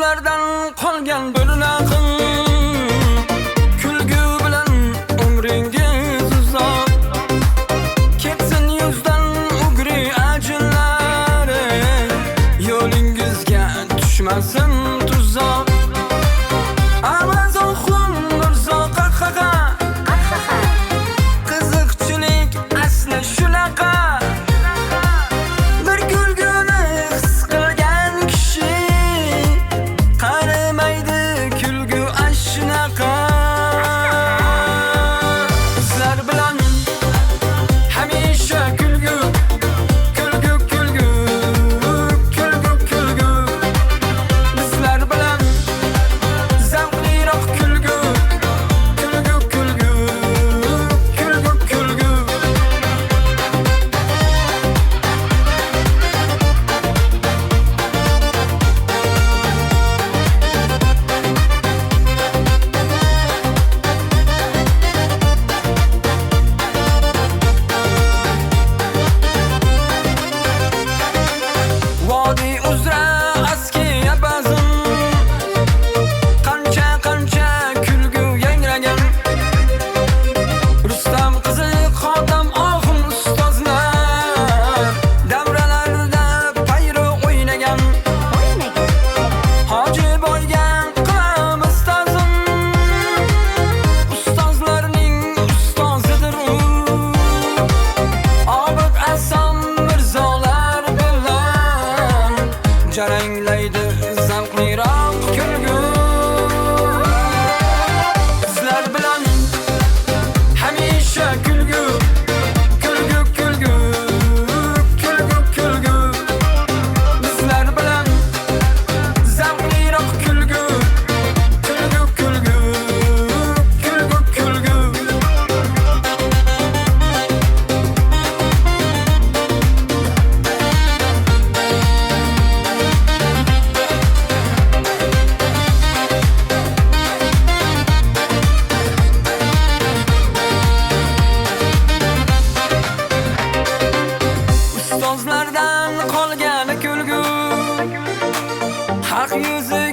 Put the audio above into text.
Ustozlardan qolgan bo'linaqin kulgu bilan umringiz uzoq ketsin yuzdan ugri ajinlari yo'lingizga tushmasin tuzoq Amazon xun mirzo qaqaqa qiziqchilik asli shunaqa bir kulguni his qilgan kishi qarimaydi kulgu ashunaqa sizlar bilan hamisha kulgu kulgu kulgu kulgu kulgu bizlar bilan zavqliroq kulgu kulgu kulgu kulgu kulgu Vodiy uzra askiya bazm qancha kulgu yangragan Rustam qizi xotam oxun ustozlar davralarda payro o'ynagan Hoji bo'lgan qilamiz ta'zim ustozlarning ustozidir u Obid Asom mirzolar bilan jaranglaydi zavqliroq kulgu sizlar bilan hamisha kulgu kulgu kulgu kulgu kulgu bizlar bilan zavqliroq kulgu kulgu kulgu kulgu kulgu Ustozlardan qolgan kulgu haq yuzi